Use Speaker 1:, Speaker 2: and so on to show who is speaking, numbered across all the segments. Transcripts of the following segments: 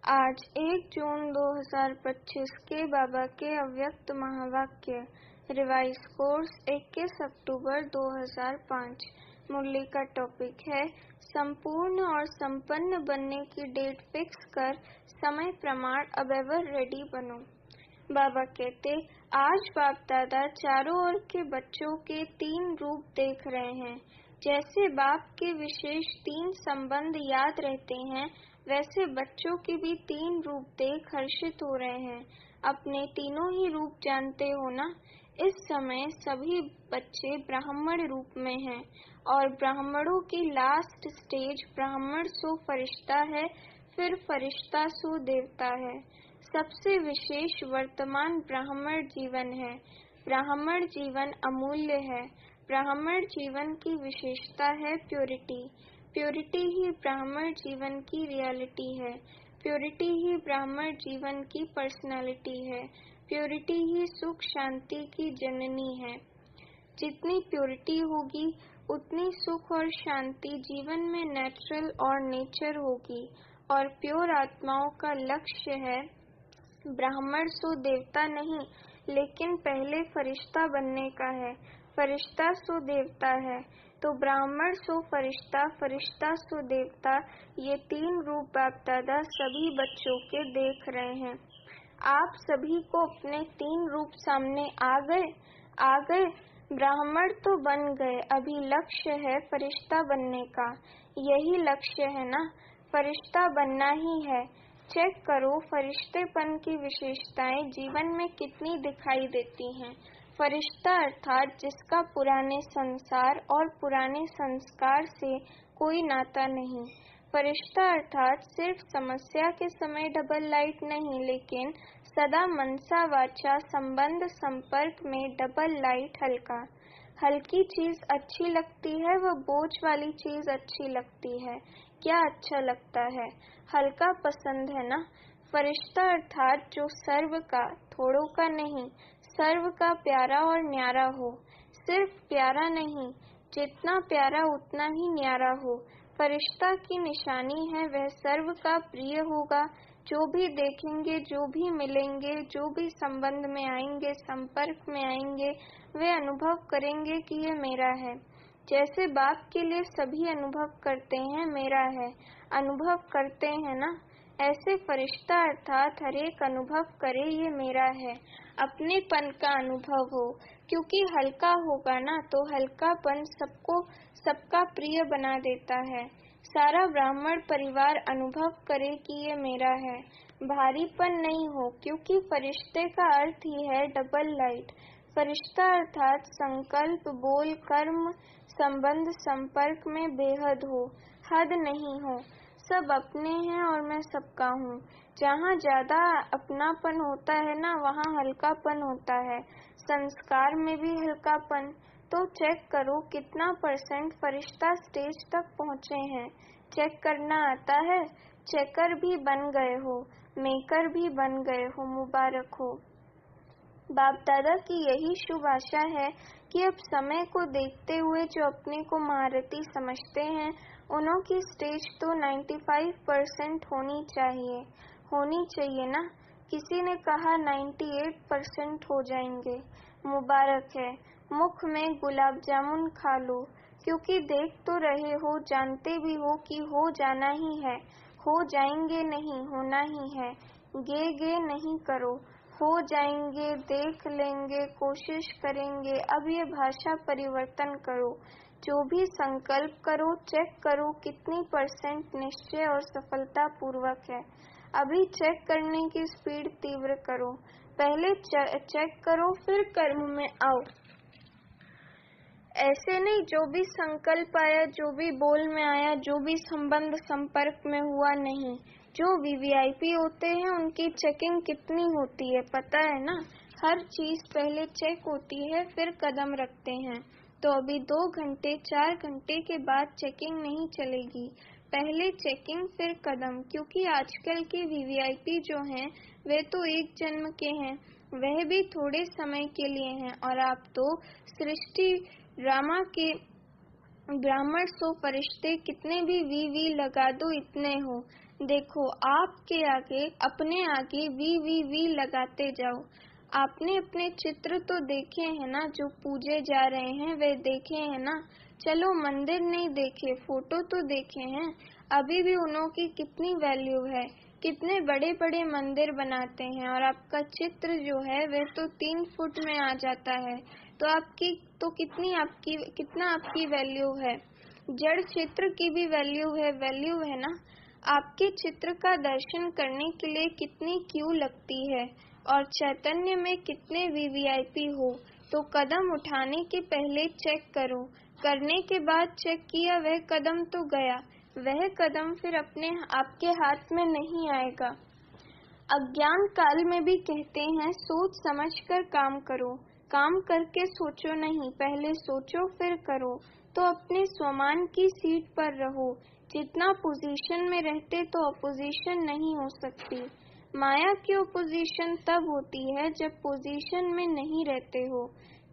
Speaker 1: आज 1 जून 2025 के बाबा के अव्यक्त महावाक्य रिवाइज कोर्स 21 अक्टूबर 2005। मुरली का टॉपिक है संपूर्ण और संपन्न बनने की डेट फिक्स कर समय प्रमाण अब एवर रेडी बनो। बाबा कहते, आज बाप दादा चारों ओर के बच्चों के 3 रूप देख रहे हैं। जैसे बाप के विशेष 3 संबंध याद रहते हैं, वैसे बच्चों के भी 3 रूप देख हर्षित हो रहे हैं। अपने तीनों ही रूप जानते हो ना। इस समय सभी बच्चे ब्राह्मण रूप में हैं और ब्राह्मणों की लास्ट स्टेज ब्राह्मण सो फरिश्ता है, फिर फरिश्ता सो देवता है। सबसे विशेष वर्तमान ब्राह्मण जीवन है। ब्राह्मण जीवन अमूल्य है। ब्राह्मण जीवन की विशेषता है प्योरिटी। प्योरिटी ही ब्राह्मण जीवन की रियलिटी है। प्योरिटी ही ब्राह्मण जीवन की पर्सनालिटी है। प्योरिटी ही सुख शांति की जननी है। जितनी प्योरिटी होगी उतनी सुख और शांति जीवन में नेचुरल और नेचर होगी। और प्योर आत्माओं का लक्ष्य है ब्राह्मण सो देवता नहीं, लेकिन पहले फरिश्ता बनने का है। फरिश्ता सो देवता है, तो ब्राह्मण सो फरिश्ता, फरिश्ता सो देवता, ये 3 रूप बाप दादा सभी बच्चों के देख रहे हैं। आप सभी को अपने 3 रूप सामने आ गए। ब्राह्मण तो बन गए, अभी लक्ष्य है फरिश्ता बनने का। यही लक्ष्य है ना, फरिश्ता बनना ही है। चेक करो फरिश्तेपन की विशेषताएं जीवन में कितनी दिखाई देती हैं। फरिश्ता अर्थात जिसका पुराने संसार और पुराने संस्कार से कोई नाता नहीं। फरिश्ता अर्थात सिर्फ समस्या के समय डबल लाइट नहीं, लेकिन सदा मनसा वाचा संबंध संपर्क में डबल लाइट हल्का। हल्की चीज अच्छी लगती है, वह बोझ वाली चीज अच्छी लगती है। क्या अच्छा लगता है? हल्का पसंद है ना। फरिश्ता अर्थात जो सर्व का, थोड़ों का नहीं, सर्व का प्यारा और न्यारा हो। सिर्फ प्यारा नहीं, जितना प्यारा उतना ही न्यारा हो। फरिश्ता की निशानी है वह सर्व का प्रिय होगा। जो भी देखेंगे, जो भी मिलेंगे, जो भी संबंध में आएंगे, संपर्क में आएंगे, वे अनुभव करेंगे कि ये मेरा है। जैसे बाप के लिए सभी अनुभव करते हैं मेरा है, अनुभव करते हैं ना, ऐसे फरिश्ता अर्थात हरेक अनुभव करे ये मेरा है। अपनेपन का अनुभव हो, क्योंकि हल्का होगा ना, तो हल्कापन सबको सबका प्रिय बना देता है। सारा ब्राह्मण परिवार अनुभव करे कि ये मेरा है। भारीपन नहीं हो, क्योंकि फरिश्ते का अर्थ ही है डबल लाइट। फरिश्ता अर्थात संकल्प, बोल, कर्म, संबंध, संपर्क में बेहद हो, हद नहीं हो। सब अपने हैं और मैं सबका हूँ। जहाँ ज्यादा अपनापन होता है ना, वहाँ हल्कापन होता है। संस्कार में भी हल्कापन। तो चेक करो कितना % फरिश्ता स्टेज तक पहुँचे हैं। चेक करना आता है? चेकर भी बन गए हो, मेकर भी बन गए हो, मुबारक हो। बाप दादा की यही शुभ आशा है कि अब समय को देखते हुए जो अपने को महारथी समझते हैं, उन्हों की स्टेज तो 95% होनी चाहिए ना। किसी ने कहा 98% हो जाएंगे। मुबारक है। मुख में गुलाब जामुन खा लो, क्योंकि देख तो रहे हो, जानते भी हो कि हो जाना ही है। हो जाएंगे नहीं, होना ही है। गे नहीं करो, हो जाएंगे, देख लेंगे, कोशिश करेंगे। अब ये भाषा परिवर्तन करो। जो भी संकल्प करो, चेक करो कितनी % निश्चय और सफलता पूर्वक है। अभी चेक करने की स्पीड तीव्र करो। पहले चेक करो, फिर कर्म में आओ। ऐसे नहीं, जो भी संकल्प आया, जो भी बोल में आया, जो भी संबंध संपर्क में हुआ, नहीं। जो VVIP होते हैं उनकी चेकिंग कितनी होती है पता है ना। हर चीज पहले चेक होती है, फिर कदम रखते हैं। तो अभी 2 घंटे 4 घंटे के बाद चेकिंग नहीं चलेगी। पहले चेकिंग फिर कदम, क्योंकि आजकल के VVIP जो हैं वे तो 1 जन्म के हैं, वह भी थोड़े समय के लिए हैं। और आप तो सृष्टि ड्रामा के ब्राह्मण सो फरिश्ते, कितने भी वी लगा दो इतने हो। देखो, आपके आगे अपने आगे वी लगाते जाओ। आपने अपने चित्र तो देखे हैं ना, जो पूजे जा रहे हैं वे देखे हैं ना। चलो मंदिर नहीं देखे, फोटो तो देखे हैं। अभी भी उन्हों की कितनी वैल्यू है, कितने बड़े बड़े मंदिर बनाते हैं, और आपका चित्र जो है वह तो 3 फुट में आ जाता है। तो आपकी तो कितना आपकी वैल्यू है। जड़ चित्र की भी वैल्यू है ना। आपके चित्र का दर्शन करने के लिए कितनी क्यू लगती है, और चैतन्य में कितने वीवीआईपी हो। तो कदम उठाने के पहले चेक करो, करने के बाद चेक किया, वह कदम तो गया, वह कदम फिर आपके हाथ में नहीं आएगा। अज्ञान काल में भी कहते हैं, सोच समझ कर काम करो। काम करके सोचो नहीं, पहले सोचो फिर करो। तो अपने स्वमान की सीट पर रहो। जितना पोजीशन में रहते तो अपोजिशन नहीं हो सकती। माया की अपोजिशन तब होती है जब पोजीशन में नहीं रहते हो।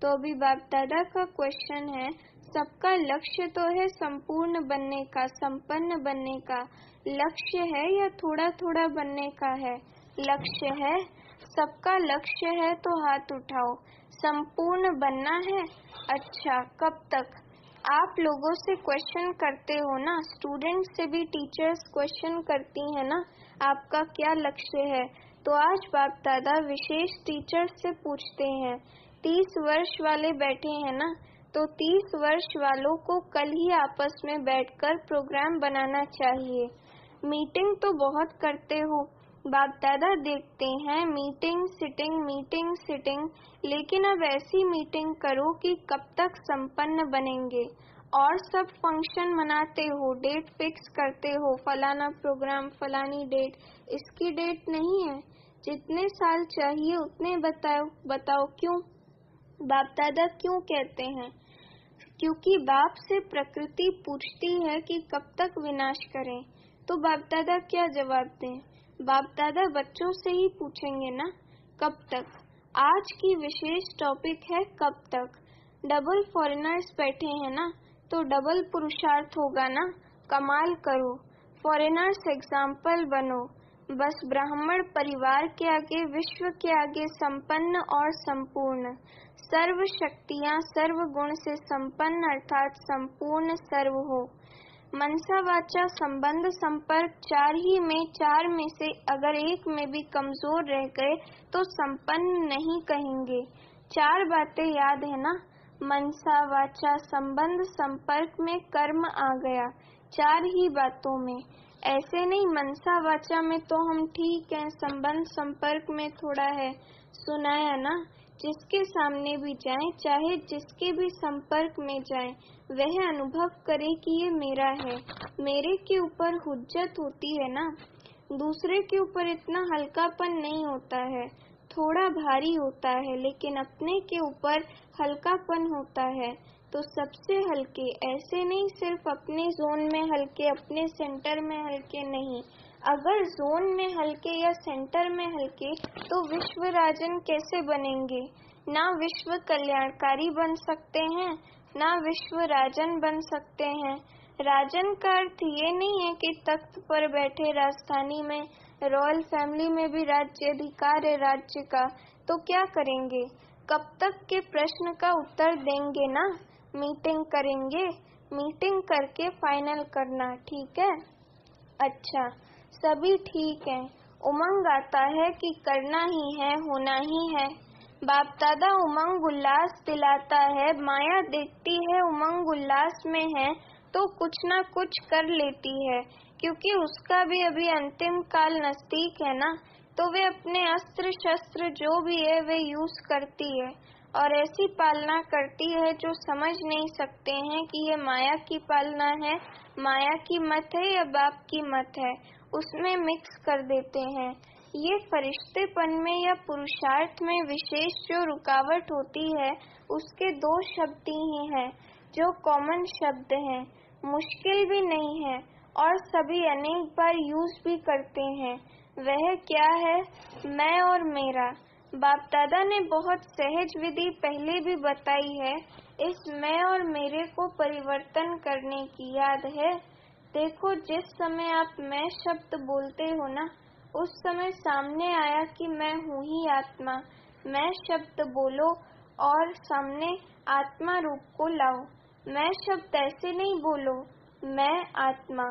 Speaker 1: तो अभी बाप दादा का क्वेश्चन है, सबका लक्ष्य तो है संपूर्ण बनने का, संपन्न बनने का। लक्ष्य है या थोड़ा थोड़ा बनने का है? लक्ष्य है। सबका लक्ष्य है तो हाथ उठाओ। संपूर्ण बनना है। अच्छा, कब तक? आप लोगों से क्वेश्चन करते हो ना, स्टूडेंट से भी टीचर्स क्वेश्चन करती है ना, आपका क्या लक्ष्य है। तो आज बाप दादा विशेष टीचर्स से पूछते हैं। 30 वर्ष वाले बैठे हैं ना, तो 30 वर्ष वालों को कल ही आपस में बैठकर प्रोग्राम बनाना चाहिए। मीटिंग तो बहुत करते हो, बाप दादा देखते हैं मीटिंग सिटिंग, लेकिन अब ऐसी मीटिंग करो कि कब तक संपन्न बनेंगे। और सब फंक्शन मनाते हो, डेट फिक्स करते हो, फलाना प्रोग्राम, फलानी डेट। इसकी डेट नहीं है, जितने साल चाहिए उतने बताओ क्यों? बाप दादा क्यों कहते हैं? क्योंकि बाप से प्रकृति पूछती है कि कब तक विनाश करें। तो बाप दादा क्या जवाब दें? बाप दादा बच्चों से ही पूछेंगे ना, कब तक। आज की विशेष टॉपिक है कब तक। डबल फॉरेनर्स बैठे हैं ना, तो डबल पुरुषार्थ होगा ना। कमाल करो, फॉरेनर्स एग्जाम्पल बनो। बस ब्राह्मण परिवार के आगे, विश्व के आगे संपन्न और संपूर्ण, सर्व शक्तियां सर्व गुण से संपन्न अर्थात संपूर्ण सर्व हो। मनसा वाचा संबंध संपर्क चार में से अगर एक में भी कमजोर रह गए तो संपन्न नहीं कहेंगे। 4 बातें याद है ना, मनसा वाचा संबंध संपर्क में कर्म आ गया, 4 ही बातों में। ऐसे नहीं मनसा वाचा में तो हम ठीक हैं, संबंध संपर्क में थोड़ा है। सुनाया ना, जिसके सामने भी जाएं, चाहे जिसके भी संपर्क में जाएं, वह अनुभव करे कि ये मेरा है। मेरे के ऊपर हुज्जत होती है ना, दूसरे के ऊपर इतना हल्कापन नहीं होता है, थोड़ा भारी होता है, लेकिन अपने के ऊपर हल्कापन होता है। तो सबसे हल्के, ऐसे नहीं सिर्फ अपने जोन में हल्के, अपने सेंटर में हल्के नहीं। अगर जोन में हल्के या सेंटर में हल्के तो विश्व राजन कैसे बनेंगे? ना विश्व कल्याणकारी बन सकते हैं, ना विश्व राजन बन सकते हैं। राजन का अर्थ ये नहीं है कि तख्त पर बैठे राजधानी में, रॉयल फैमिली में भी राज्य अधिकार है राज्य का। तो क्या करेंगे? कब तक के प्रश्न का उत्तर देंगे ना, मीटिंग करेंगे, मीटिंग करके फाइनल करना, ठीक है? अच्छा, सभी ठीक है। उमंग आता है कि करना ही है, होना ही है। बाप दादा उमंग उल्लास दिलाता है, माया देखती है उमंग उल्लास में है तो कुछ ना कुछ कर लेती है, क्योंकि उसका भी अभी अंतिम काल नजदीक है ना। तो वे अपने अस्त्र शस्त्र जो भी है वे यूज करती है, और ऐसी पालना करती है जो समझ नहीं सकते हैं कि ये माया की पालना है, माया की मत है या बाप की मत है, उसमें मिक्स कर देते हैं। ये फरिश्तेपन में या पुरुषार्थ में विशेष जो रुकावट होती है, उसके 2 शब्द ही हैं जो कॉमन शब्द हैं, मुश्किल भी नहीं है और सभी अनेक बार यूज भी करते हैं। वह क्या है? मैं और मेरा। बाप दादा ने बहुत सहज विधि पहले भी बताई है, इस मैं और मेरे को परिवर्तन करने की, याद है? देखो, जिस समय आप मैं शब्द बोलते हो ना, उस समय सामने आया कि मैं हूँ ही आत्मा। मैं शब्द बोलो और सामने आत्मा रूप को लाओ। मैं शब्द ऐसे नहीं बोलो, मैं आत्मा।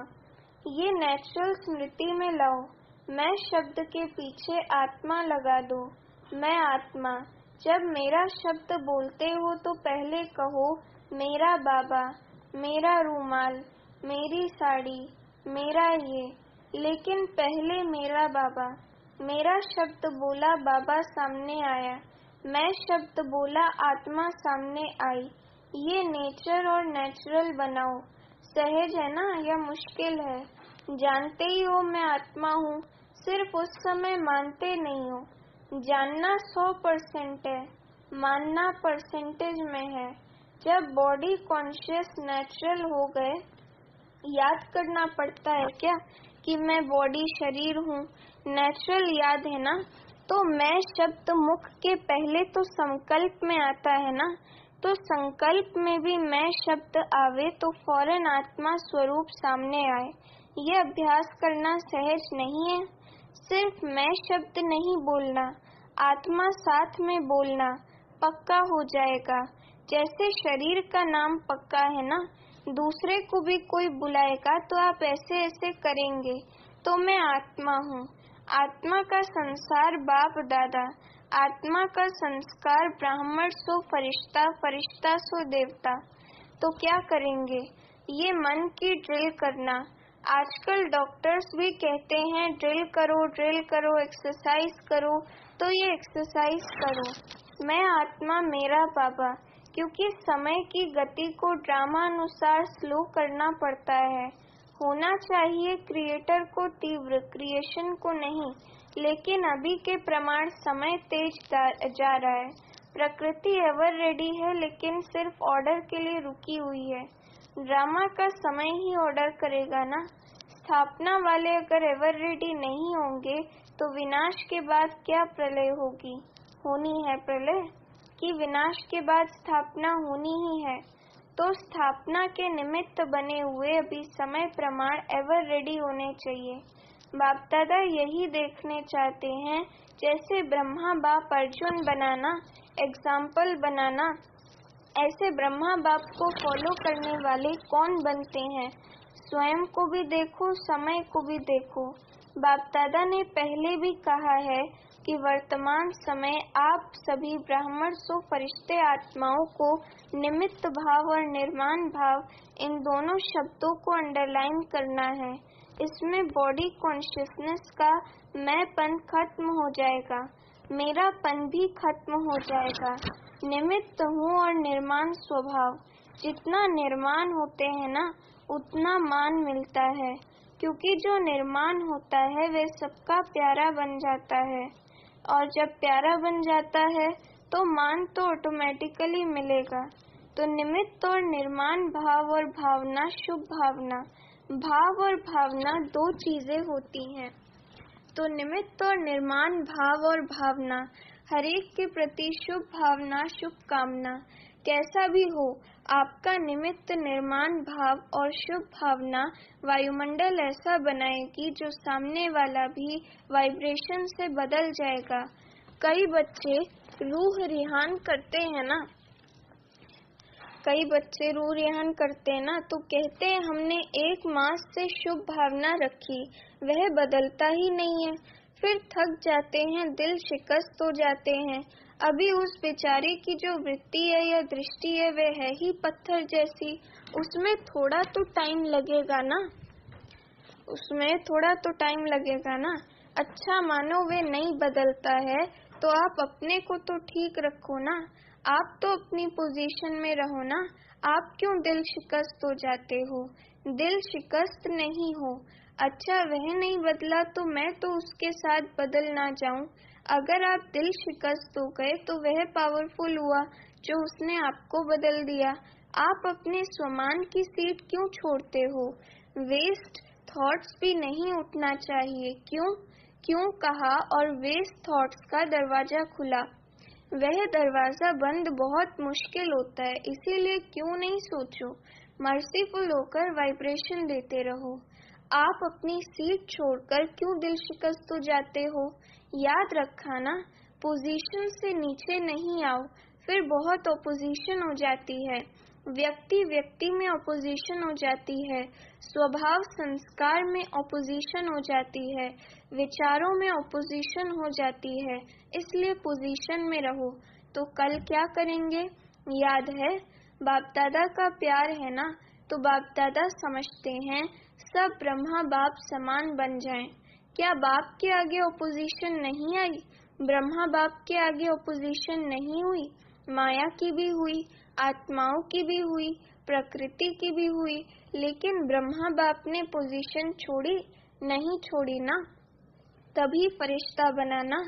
Speaker 1: ये नेचुरल स्मृति में लाओ। मैं शब्द के पीछे आत्मा लगा दो, मैं आत्मा। जब मेरा शब्द बोलते हो तो पहले कहो मेरा बाबा, मेरा रूमाल, मेरी साड़ी, मेरा ये। लेकिन पहले मेरा बाबा। मेरा शब्द बोला, बाबा सामने आया। मैं शब्द बोला, आत्मा सामने आई। ये नेचर और नेचुरल बनाओ। सहज है ना या मुश्किल है? जानते ही हो मैं आत्मा हूँ, सिर्फ उस समय मानते नहीं हो। जानना 100% है, मानना परसेंटेज में है। जब बॉडी कॉन्शियस नेचुरल हो गए, याद करना पड़ता है क्या कि मैं बॉडी शरीर हूँ? नेचुरल याद है ना? तो मैं शब्द मुख के पहले तो संकल्प में आता है ना, तो संकल्प में भी मैं शब्द आवे तो फौरन आत्मा स्वरूप सामने आए। ये अभ्यास करना सहज नहीं है। सिर्फ मैं शब्द नहीं बोलना, आत्मा साथ में बोलना, पक्का हो जाएगा। जैसे शरीर का नाम पक्का है ना, दूसरे को भी कोई बुलाएगा तो आप ऐसे ऐसे करेंगे। तो मैं आत्मा हूँ। आत्मा का संसार बाप दादा, आत्मा का संस्कार ब्राह्मण सो फरिश्ता, फरिश्ता सो देवता। तो क्या करेंगे? ये मन की ड्रिल करना। आजकल डॉक्टर्स भी कहते हैं ड्रिल करो, एक्सरसाइज करो। तो ये एक्सरसाइज करो। मैं आत्मा, मेरा बाबा। क्योंकि समय की गति को ड्रामा अनुसार स्लो करना पड़ता है। होना चाहिए क्रिएटर को तीव्र, क्रिएशन को नहीं। लेकिन अभी के प्रमाण समय तेज जा रहा है। प्रकृति एवर रेडी है, लेकिन सिर्फ ऑर्डर के लिए रुकी हुई है। ड्रामा का समय ही ऑर्डर करेगा ना। स्थापना वाले अगर एवर रेडी नहीं होंगे तो विनाश के बाद क्या प्रलय होगी? होनी है प्रलय, कि विनाश के बाद स्थापना होनी ही है। तो स्थापना के निमित्त बने हुए अभी समय प्रमाण एवर रेडी होने चाहिए। बाप दादा यही देखने चाहते हैं। जैसे ब्रह्मा बाप अर्जुन बनाना, एग्जाम्पल बनाना, ऐसे ब्रह्मा बाप को फॉलो करने वाले कौन बनते हैं? स्वयं को भी देखो, समय को भी देखो। बाप दादा ने पहले भी कहा है कि वर्तमान समय आप सभी ब्राह्मण सो फरिश्ते आत्माओं को निमित्त भाव और निर्माण भाव, इन दोनों शब्दों को अंडरलाइन करना है। इसमें बॉडी कॉन्शियसनेस का मैंपन खत्म हो जाएगा, मेरापन भी खत्म हो जाएगा। निमित्त हूँ और निर्माण स्वभाव। जितना निर्माण होते हैं ना, उतना मान मिलता है। क्योंकि जो निर्माण होता है वह सबका प्यारा बन जाता है, और जब प्यारा बन जाता है तो मान तो ऑटोमेटिकली मिलेगा। तो निमित्त और निर्माण भाव और भावना, शुभ भावना। भाव और भावना दो चीजें होती हैं। तो निमित्त और निर्माण भाव और भावना, हरेक के प्रति शुभ भावना, शुभ कामना। कैसा भी हो, आपका निमित्त, निर्माण भाव और शुभ भावना वायुमंडल ऐसा बनाएगी जो सामने वाला भी वाइब्रेशन से बदल जाएगा। कई बच्चे रूह रिहान करते हैं ना, तो कहते हैं हमने 1 मास से शुभ भावना रखी, वह बदलता ही नहीं है। फिर थक जाते हैं, दिल शिकस्त हो जाते हैं। अभी उस बेचारे की जो वृत्ति है या दृष्टि है वह है ही पत्थर जैसी। उसमें थोड़ा तो टाइम लगेगा ना। अच्छा मानो वे नहीं बदलता है तो आप अपने को तो ठीक रखो ना। आप तो अपनी पोजीशन में रहो ना। आप क्यों दिल शिकस्त हो जाते हो? दिल शिकस्त नहीं हो। अच्छा वह नहीं बदला तो मैं तो उसके साथ बदल ना जाऊं। अगर आप दिल शिकस्त हो गए तो वह पावरफुल हुआ जो उसने आपको बदल दिया। आप अपने स्वमान की सीट क्यों छोड़ते हो? वेस्ट थॉट्स भी नहीं उठना चाहिए। क्यों कहा और वेस्ट थॉट्स का दरवाजा खुला। वह दरवाजा बंद बहुत मुश्किल होता है, इसीलिए क्यों नहीं सोचो। मर्सीफुल होकर वाइब्रेशन देते रहो। आप अपनी सीट छोड़कर क्यों दिल शिकस्त हो जाते हो? याद रखा ना, पोजीशन से नीचे नहीं आओ, फिर बहुत ओपोजिशन हो जाती है। व्यक्ति व्यक्ति में ओपोजिशन हो जाती है, स्वभाव संस्कार में ओपोजिशन हो जाती है, विचारों में ओपोजिशन हो जाती है। इसलिए पोजीशन में रहो। तो कल क्या करेंगे? याद है, बाप दादा का प्यार है ना, तो बाप दादा समझते हैं सब ब्रह्मा बाप समान बन जाएं। क्या बाप के आगे ओपोजिशन नहीं आई? ब्रह्मा बाप के आगे ओपोजिशन नहीं हुई? माया की भी हुई, आत्माओं की भी हुई, प्रकृति की भी हुई, लेकिन ब्रह्मा बाप ने पोजीशन छोड़ी नहीं? छोड़ी ना, तभी फरिश्ता बना ना।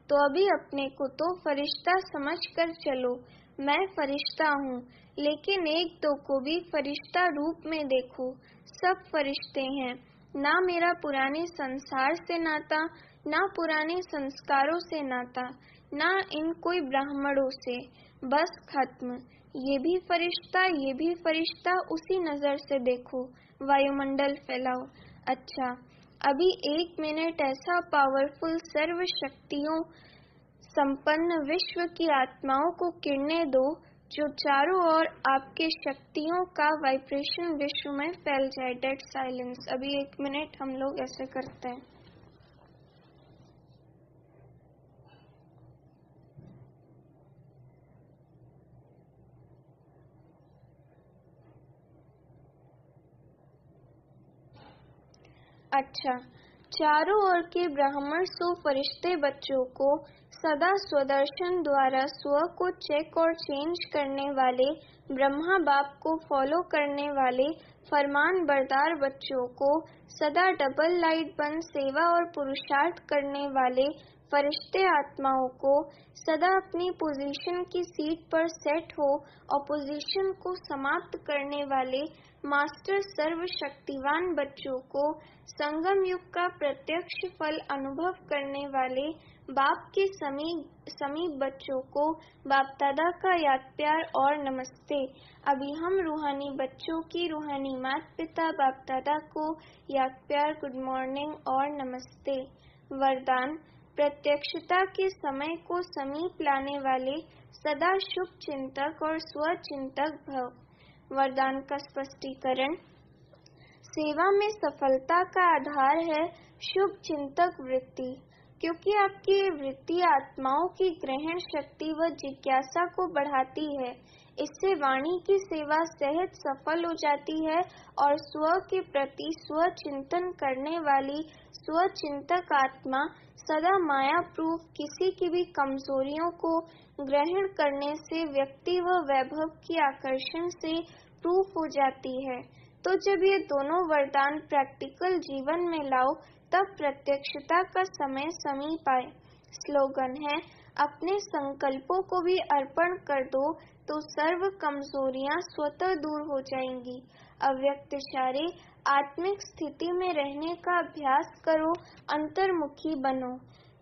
Speaker 1: तो अभी अपने को तो फरिश्ता समझ कर चलो। मैं फरिश्ता हूँ, लेकिन एक दो को भी फरिश्ता रूप में देखो। सब फरिश्ते हैं। ना मेरा पुराने संसार से नाता, ना पुराने संस्कारों से नाता, ना इन कोई ब्राह्मणों से। बस खत्म। ये भी फरिश्ता, ये भी फरिश्ता, उसी नजर से देखो। वायुमंडल फैलाओ। अच्छा, अभी 1 मिनट ऐसा पावरफुल सर्व शक्तियों संपन्न विश्व की आत्माओं को किरणें दो, जो चारों ओर आपके शक्तियों का वाइब्रेशन विश्व में फैल जाए। Dead silence. अभी 1 मिनट हम लोग ऐसे करते हैं। अच्छा, चारों ओर के ब्राह्मण सो फरिश्ते बच्चों को सदा स्वदर्शन द्वारा स्व को चेक और चेंज करने वाले, ब्रह्मा बाप को फॉलो करने वाले फरमान बरदार बच्चों को सदा डबल लाइट बन सेवा और पुरुषार्थ करने वाले फरिश्ते आत्माओं को सदा अपनी पोजीशन की सीट पर सेट हो ऑपोजिशन को समाप्त करने वाले मास्टर सर्वशक्तिवान बच्चों को संगम युग का प्रत्यक्ष फल अनुभव करने वाले बाप के समीप बच्चों को बाप दादा का याद प्यार और नमस्ते। अभी हम रूहानी बच्चों की रूहानी माता पिता बाप दादा को याद प्यार, गुड मॉर्निंग और नमस्ते। वरदान: प्रत्यक्षता के समय को समीप लाने वाले सदा शुभ चिंतक और स्वचिंतक भव। वरदान का स्पष्टीकरण: सेवा में सफलता का आधार है शुभ चिंतक वृत्ति, क्योंकि आपकी ये वृत्ति आत्माओं की ग्रहण शक्ति व जिज्ञासा को बढ़ाती है। इससे वाणी की सेवा सहज सफल हो जाती है और स्व के प्रति स्व चिंतन करने वाली स्वचिंतक आत्मा सदा माया प्रूफ किसी की भी कमजोरियों को ग्रहण करने से व्यक्ति व वैभव की आकर्षण से प्रूफ हो जाती है। तो जब ये दोनों वरदान प्रैक्टिकल जीवन में लाओ, तब प्रत्यक्षता का समय समीप आए। स्लोगन है: अपने संकल्पों को भी अर्पण कर दो तो सर्व कमजोरियां स्वतः दूर हो जाएंगी। अव्यक्तचारी आत्मिक स्थिति में रहने का अभ्यास करो, अंतर्मुखी बनो।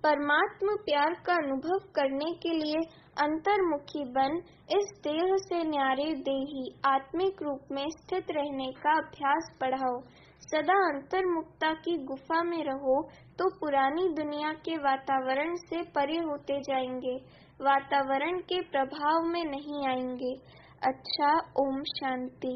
Speaker 1: परमात्म प्यार का अनुभव करने के लिए अंतर्मुखी बन इस देह से न्यारे देही आत्मिक रूप में स्थित रहने का अभ्यास बढ़ाओ। सदा अंतर्मुखता की गुफा में रहो तो पुरानी दुनिया के वातावरण से परे होते जाएंगे, वातावरण के प्रभाव में नहीं आएंगे। अच्छा, ओम शांति।